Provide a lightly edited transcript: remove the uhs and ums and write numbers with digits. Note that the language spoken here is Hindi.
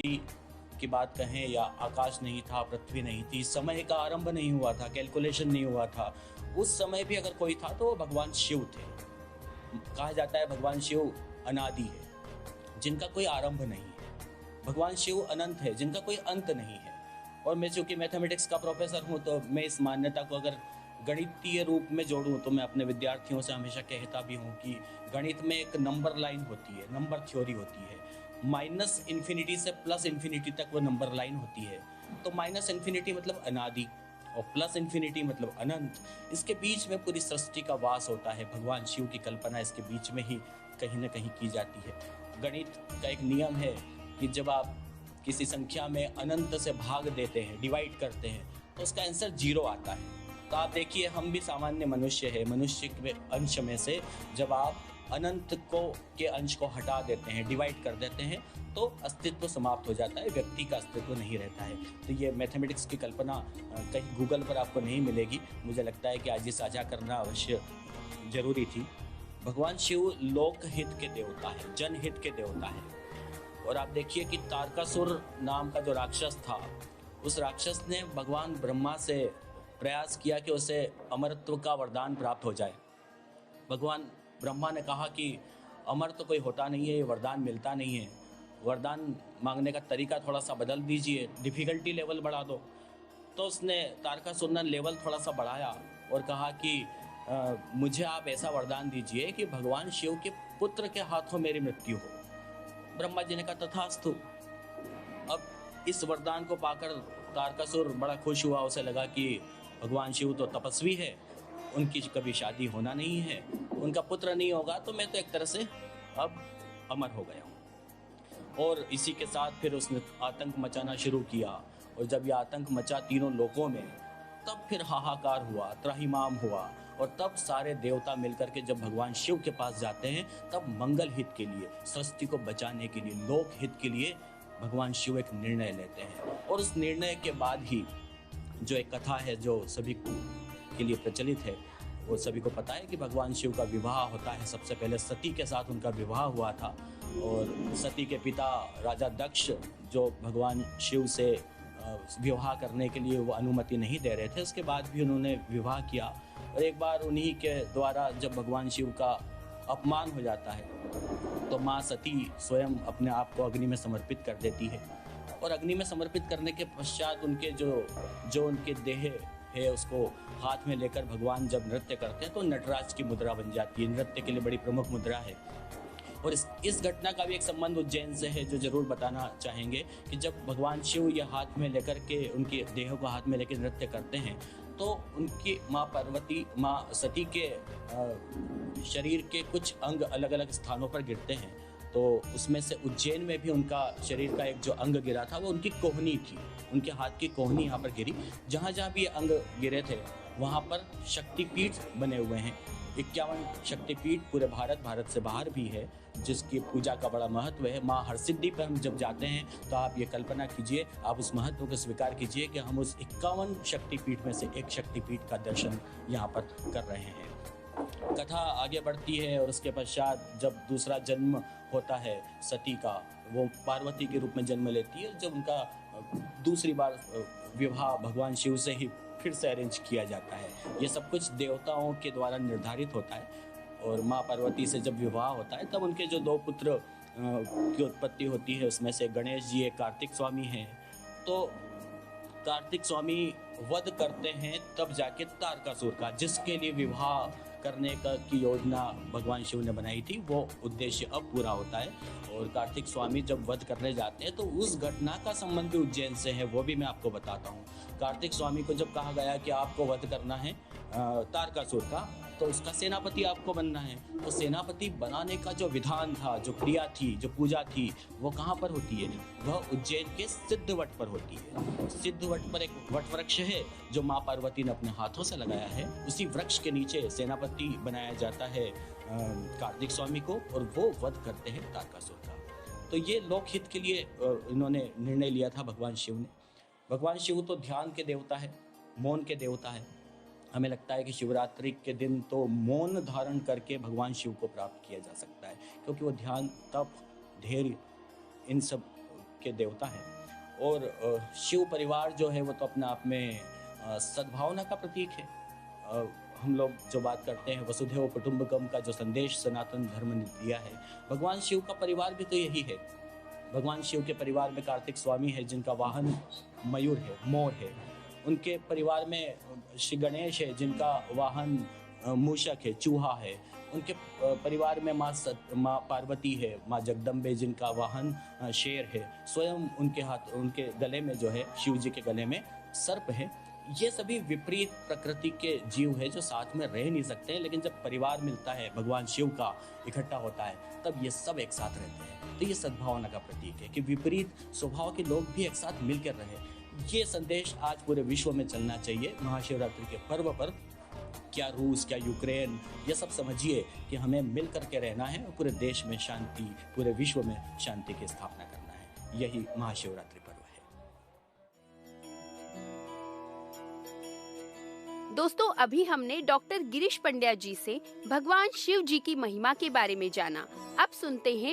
सृष्टि की बात कहें या आकाश नहीं था, पृथ्वी नहीं थी, समय का आरंभ नहीं हुआ था, कैलकुलेशन नहीं हुआ था, उस समय भी अगर कोई था तो वो भगवान शिव थे। कहा जाता है भगवान शिव अनादि है, जिनका कोई आरंभ नहीं है। भगवान शिव अनंत है, जिनका कोई अंत नहीं है। और मैं चूंकि मैथमेटिक्स का प्रोफेसर हूँ तो मैं इस मान्यता को अगर गणितीय रूप में जोड़ूं तो मैं अपने विद्यार्थियों से हमेशा कहता भी हूँ कि गणित में एक नंबर लाइन होती है, नंबर थ्योरी होती है। माइनस इन्फिनिटी से प्लस इन्फिनिटी तक वो नंबर लाइन होती है। तो माइनस इन्फिनिटी मतलब अनादि और प्लस इन्फिनिटी मतलब अनंत। इसके बीच में पूरी सृष्टि का वास होता है। भगवान शिव की कल्पना इसके बीच में ही कहीं ना कहीं की जाती है। गणित का एक नियम है कि जब आप किसी संख्या में अनंत से भाग देते हैं, डिवाइड करते हैं, तो उसका आंसर 0 आता है। तो आप देखिए हम भी सामान्य मनुष्य है, मनुष्य के अंश में से जब आप अनंत को के अंश को हटा देते हैं, डिवाइड कर देते हैं, तो अस्तित्व समाप्त हो जाता है, व्यक्ति का अस्तित्व नहीं रहता है। तो ये मैथमेटिक्स की कल्पना कहीं गूगल पर आपको नहीं मिलेगी। मुझे लगता है कि आज ये साझा करना अवश्य जरूरी थी। भगवान शिव लोकहित के देवता है, जनहित के देवता है। और आप देखिए कि तारकासुर नाम का जो राक्षस था, उस राक्षस ने भगवान ब्रह्मा से प्रयास किया कि उसे अमरत्व का वरदान प्राप्त हो जाए। भगवान ब्रह्मा ने कहा कि अमर तो कोई होता नहीं है, ये वरदान मिलता नहीं है, वरदान मांगने का तरीका थोड़ा सा बदल दीजिए, डिफ़िकल्टी लेवल बढ़ा दो। तो उसने तारकासुर ने लेवल थोड़ा सा बढ़ाया और कहा कि मुझे आप ऐसा वरदान दीजिए कि भगवान शिव के पुत्र के हाथों मेरी मृत्यु हो। ब्रह्मा जी ने कहा तथास्तु। अब इस वरदान को पाकर तारकासुर बड़ा खुश हुआ। उसे लगा कि भगवान शिव तो तपस्वी है, उनकी कभी शादी होना नहीं है, उनका पुत्र नहीं होगा, तो मैं तो एक तरह से अब अमर हो गया हूँ। और इसी के साथ फिर उसने आतंक मचाना शुरू किया। और जब यह आतंक मचा तीनों लोकों में, तब फिर हाहाकार हुआ, त्राहिमाम हुआ। और तब सारे देवता मिलकर के जब भगवान शिव के पास जाते हैं, तब मंगल हित के लिए, सृष्टि को बचाने के लिए, लोक हित के लिए भगवान शिव एक निर्णय लेते हैं। और उस निर्णय के बाद ही जो एक कथा है जो सभी के लिए प्रचलित है, वो सभी को पता है कि भगवान शिव का विवाह होता है। सबसे पहले सती के साथ उनका विवाह हुआ था। और सती के पिता राजा दक्ष जो भगवान शिव से विवाह करने के लिए वो अनुमति नहीं दे रहे थे, उसके बाद भी उन्होंने विवाह किया। और एक बार उन्हीं के द्वारा जब भगवान शिव का अपमान हो जाता है, तो माँ सती स्वयं अपने आप को अग्नि में समर्पित कर देती है। और अग्नि में समर्पित करने के पश्चात उनके जो उनके देह है उसको हाथ में लेकर भगवान जब नृत्य करते हैं तो नटराज की मुद्रा बन जाती है। नृत्य के लिए बड़ी प्रमुख मुद्रा है। और इस घटना का भी एक संबंध उज्जैन से है, जो जरूर बताना चाहेंगे कि जब भगवान शिव ये हाथ में लेकर के उनके देह को हाथ में लेकर नृत्य करते हैं, तो उनकी माँ पार्वती, माँ सती के शरीर के कुछ अंग अलग अलग स्थानों पर गिरते हैं। तो उसमें से उज्जैन में भी उनका शरीर का एक जो अंग गिरा था वो उनकी कोहनी थी, उनके हाथ की कोहनी यहाँ पर गिरी। जहाँ जहाँ भी ये अंग गिरे थे वहाँ पर शक्तिपीठ बने हुए हैं। 51 शक्तिपीठ पूरे भारत से बाहर भी है, जिसकी पूजा का बड़ा महत्व है। माँ हरसिद्धि पर हम जब जाते हैं तो आप ये कल्पना कीजिए, आप उस महत्व को स्वीकार कीजिए कि हम उस 51 शक्तिपीठ में से एक शक्तिपीठ का दर्शन यहाँ पर कर रहे हैं। कथा आगे बढ़ती है और उसके पश्चात जब दूसरा जन्म होता है सती का, वो पार्वती के रूप में जन्म लेती है। जब उनका दूसरी बार विवाह भगवान शिव से ही फिर से अरेंज किया जाता है। ये सब कुछ देवताओं के द्वारा निर्धारित होता है। और माँ पार्वती से जब विवाह होता है तब उनके जो 2 पुत्र की उत्पत्ति होती है, उसमें से गणेश जी एक कार्तिक स्वामी हैं। तो कार्तिक स्वामी वध करते हैं तब जाके तारकासुर का, जिसके लिए विवाह करने का की योजना भगवान शिव ने बनाई थी, वो उद्देश्य अब पूरा होता है। और कार्तिक स्वामी जब वध करने जाते हैं तो उस घटना का संबंध भी उज्जैन से है, वो भी मैं आपको बताता हूँ। कार्तिक स्वामी को जब कहा गया कि आपको वध करना है तारकासुर का, तो उसका सेनापति आपको बनना है। तो सेनापति बनाने का जो विधान था, जो क्रिया थी, जो पूजा थी, वो कहाँ पर होती है? वह उज्जैन के सिद्धवट पर होती है। सिद्धवट पर एक वट वृक्ष है जो माँ पार्वती ने अपने हाथों से लगाया है। उसी वृक्ष के नीचे सेनापति बनाया जाता है कार्तिक स्वामी को, और वो वध करते हैं तारकासुर का। तो ये लोकहित के लिए इन्होंने निर्णय लिया था भगवान शिव ने। भगवान शिव तो ध्यान के देवता है, मौन के देवता है। हमें लगता है कि शिवरात्रि के दिन तो मौन धारण करके भगवान शिव को प्राप्त किया जा सकता है, क्योंकि वो ध्यान, तप, धैर्य इन सब के देवता हैं। और शिव परिवार जो है वो तो अपने आप में सद्भावना का प्रतीक है। हम लोग जो बात करते हैं वसुधैव कुटुंबकम का जो संदेश सनातन धर्म ने दिया है, भगवान शिव का परिवार भी तो यही है। भगवान शिव के परिवार में कार्तिक स्वामी है जिनका वाहन मयूर है, मोर है। उनके परिवार में श्री गणेश है जिनका वाहन मूषक है, चूहा है। उनके परिवार में माँ पार्वती है, माँ जगदम्बे जिनका वाहन शेर है। स्वयं उनके गले में जो है, शिव जी के गले में सर्प है। ये सभी विपरीत प्रकृति के जीव है जो साथ में रह नहीं सकते, लेकिन जब परिवार मिलता है, भगवान शिव का इकट्ठा होता है, तब ये सब एक साथ रहते हैं। तो ये सद्भावना का प्रतीक है कि विपरीत स्वभाव के लोग भी एक साथ मिलकर रहे। ये संदेश आज पूरे विश्व में चलना चाहिए। महाशिवरात्रि के पर्व पर क्या रूस, क्या यूक्रेन, ये सब समझिए कि हमें मिल करके रहना है और पूरे देश में शांति, पूरे विश्व में शांति की स्थापना करना है। यही महाशिवरात्रि पर्व है। दोस्तों, अभी हमने डॉक्टर गिरीश पंड्या जी से भगवान शिव जी की महिमा के बारे में जाना। अब सुनते हैं